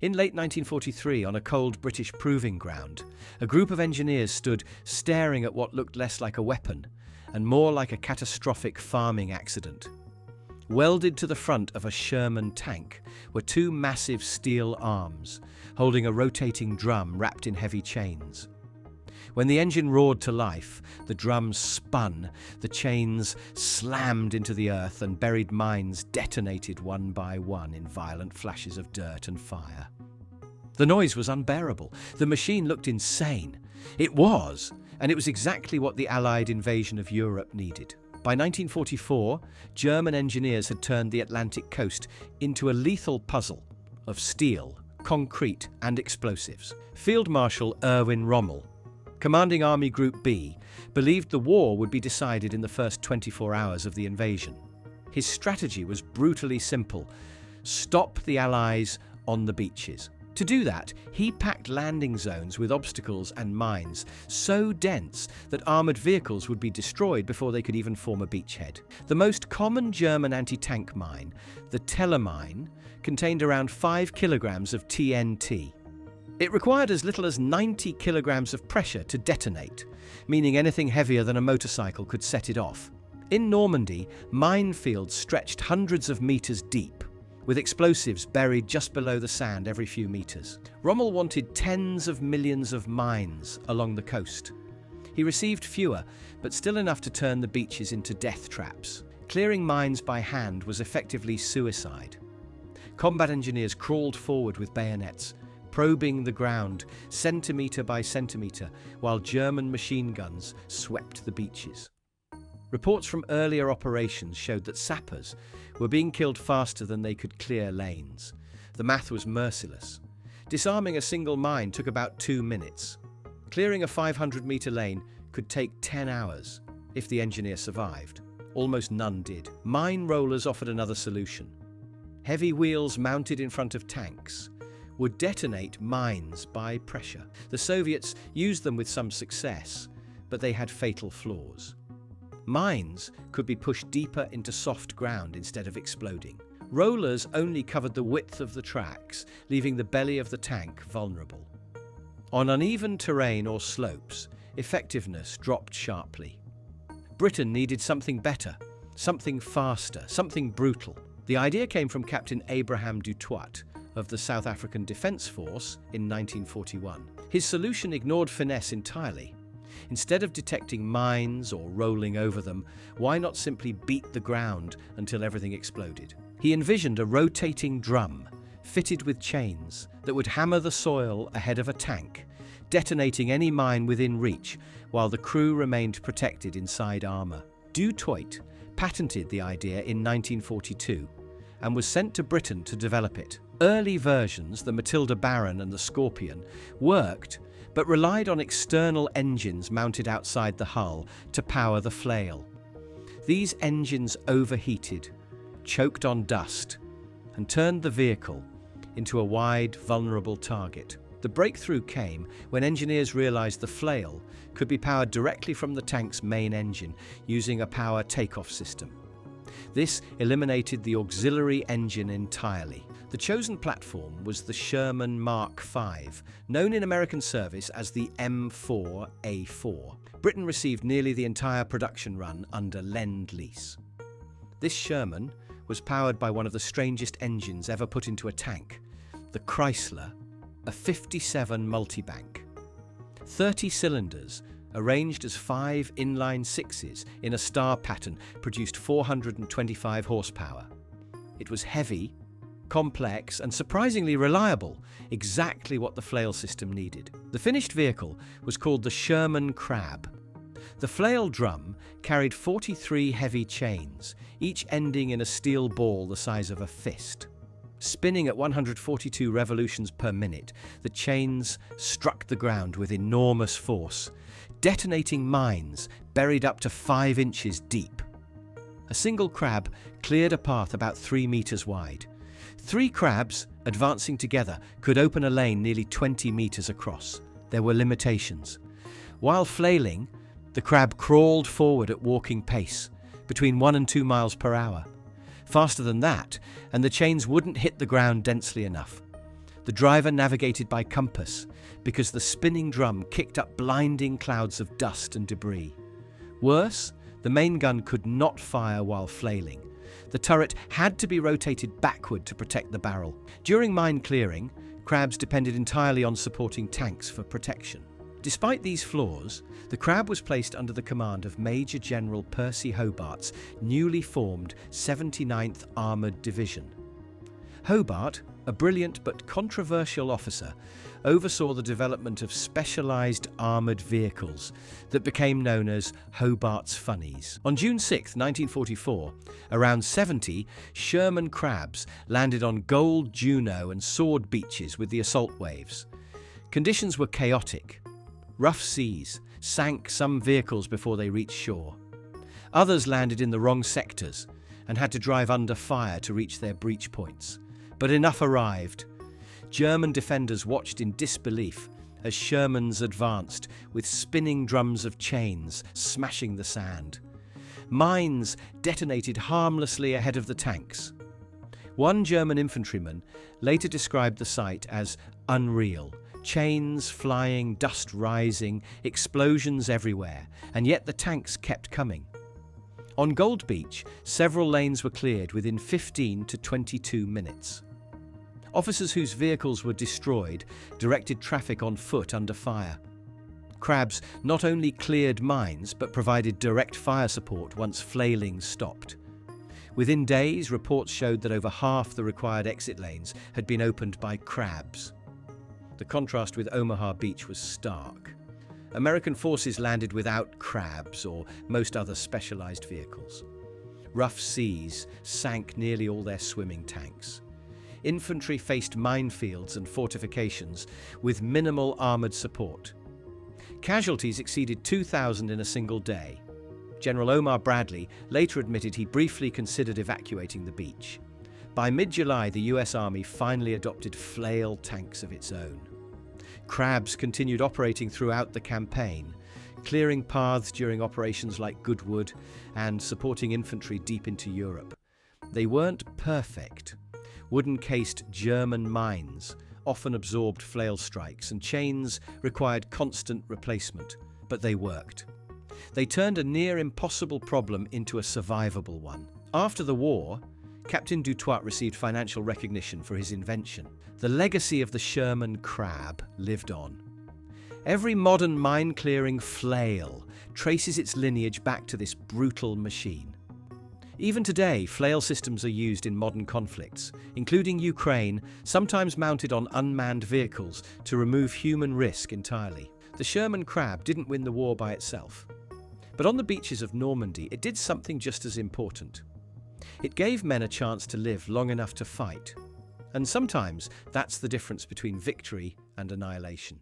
In late 1943, on a cold British proving ground, a group of engineers stood staring at what looked less like a weapon and more like a catastrophic farming accident. Welded to the front of a Sherman tank were two massive steel arms, holding a rotating drum wrapped in heavy chains. When the engine roared to life, the drums spun, the chains slammed into the earth, and buried mines detonated one by one in violent flashes of dirt and fire. The noise was unbearable. The machine looked insane. It was, and it was exactly what the Allied invasion of Europe needed. By 1944, German engineers had turned the Atlantic coast into a lethal puzzle of steel, concrete, and explosives. Field Marshal Erwin Rommel, commanding Army Group B, believed the war would be decided in the first 24 hours of the invasion. His strategy was brutally simple: stop the Allies on the beaches. To do that, he packed landing zones with obstacles and mines so dense that armoured vehicles would be destroyed before they could even form a beachhead. The most common German anti-tank mine, the Teller mine, contained around 5 kilograms of TNT. It required as little as 90 kilograms of pressure to detonate, meaning anything heavier than a motorcycle could set it off. In Normandy, minefields stretched hundreds of meters deep, with explosives buried just below the sand every few meters. Rommel wanted tens of millions of mines along the coast. He received fewer, but still enough to turn the beaches into death traps. Clearing mines by hand was effectively suicide. Combat engineers crawled forward with bayonets, probing the ground centimetre by centimetre, while German machine guns swept the beaches. Reports from earlier operations showed that sappers were being killed faster than they could clear lanes. The math was merciless. Disarming a single mine took about 2 minutes. Clearing a 500-metre lane could take 10 hours, if the engineer survived. Almost none did. Mine rollers offered another solution. Heavy wheels mounted in front of tanks would detonate mines by pressure. The Soviets used them with some success, but they had fatal flaws. Mines could be pushed deeper into soft ground instead of exploding. Rollers only covered the width of the tracks, leaving the belly of the tank vulnerable. On uneven terrain or slopes, effectiveness dropped sharply. Britain needed something better, something faster, something brutal. The idea came from Captain Abraham Dutoit of the South African Defence Force in 1941. His solution ignored finesse entirely. Instead of detecting mines or rolling over them, why not simply beat the ground until everything exploded? He envisioned a rotating drum, fitted with chains, that would hammer the soil ahead of a tank, detonating any mine within reach, while the crew remained protected inside armour. Dutoit patented the idea in 1942 and was sent to Britain to develop it. Early versions, the Matilda Baron and the Scorpion, worked, but relied on external engines mounted outside the hull to power the flail. These engines overheated, choked on dust, and turned the vehicle into a wide, vulnerable target. The breakthrough came when engineers realized the flail could be powered directly from the tank's main engine using a power takeoff system. This eliminated the auxiliary engine entirely. The chosen platform was the Sherman Mark V, known in American service as the M4A4. Britain received nearly the entire production run under Lend-Lease. This Sherman was powered by one of the strangest engines ever put into a tank, the Chrysler, a 57 multibank. 30 cylinders, arranged as 5 inline sixes in a star pattern, produced 425 horsepower. It was heavy, complex, and surprisingly reliable, exactly what the flail system needed. The finished vehicle was called the Sherman Crab. The flail drum carried 43 heavy chains, each ending in a steel ball the size of a fist. Spinning at 142 revolutions per minute, the chains struck the ground with enormous force, detonating mines buried up to 5 inches deep. A single crab cleared a path about 3 meters wide. 3 crabs, advancing together, could open a lane nearly 20 meters across. There were limitations. While flailing, the crab crawled forward at walking pace, between 1 and 2 miles per hour. Faster than that, and the chains wouldn't hit the ground densely enough. The driver navigated by compass because the spinning drum kicked up blinding clouds of dust and debris. Worse, the main gun could not fire while flailing. The turret had to be rotated backward to protect the barrel. During mine clearing, crabs depended entirely on supporting tanks for protection. Despite these flaws, the Crab was placed under the command of Major General Percy Hobart's newly formed 79th Armoured Division. Hobart, a brilliant but controversial officer, oversaw the development of specialised armoured vehicles that became known as Hobart's Funnies. On June 6, 1944, around 70 Sherman crabs landed on Gold, Juno and Sword beaches with the assault waves. Conditions were chaotic. Rough seas sank some vehicles before they reached shore. Others landed in the wrong sectors and had to drive under fire to reach their breach points. But enough arrived. German defenders watched in disbelief as Shermans advanced with spinning drums of chains smashing the sand. Mines detonated harmlessly ahead of the tanks. One German infantryman later described the sight as unreal. Chains flying, dust rising, explosions everywhere, and yet the tanks kept coming. On Gold Beach, several lanes were cleared within 15 to 22 minutes. Officers whose vehicles were destroyed directed traffic on foot under fire. Crabs not only cleared mines but provided direct fire support once flailing stopped. Within days, reports showed that over half the required exit lanes had been opened by crabs. The contrast with Omaha Beach was stark. American forces landed without crabs or most other specialized vehicles. Rough seas sank nearly all their swimming tanks. Infantry faced minefields and fortifications with minimal armored support. Casualties exceeded 2,000 in a single day. General Omar Bradley later admitted he briefly considered evacuating the beach. By mid-July, the US Army finally adopted flail tanks of its own. Crabs continued operating throughout the campaign, clearing paths during operations like Goodwood and supporting infantry deep into Europe. They weren't perfect. Wooden-cased German mines often absorbed flail strikes, and chains required constant replacement, but they worked. They turned a near-impossible problem into a survivable one. After the war, Captain Dutoit received financial recognition for his invention. The legacy of the Sherman crab lived on. Every modern mine-clearing flail traces its lineage back to this brutal machine. Even today, flail systems are used in modern conflicts, including Ukraine, sometimes mounted on unmanned vehicles to remove human risk entirely. The Sherman crab didn't win the war by itself. But on the beaches of Normandy, it did something just as important. It gave men a chance to live long enough to fight. And sometimes that's the difference between victory and annihilation.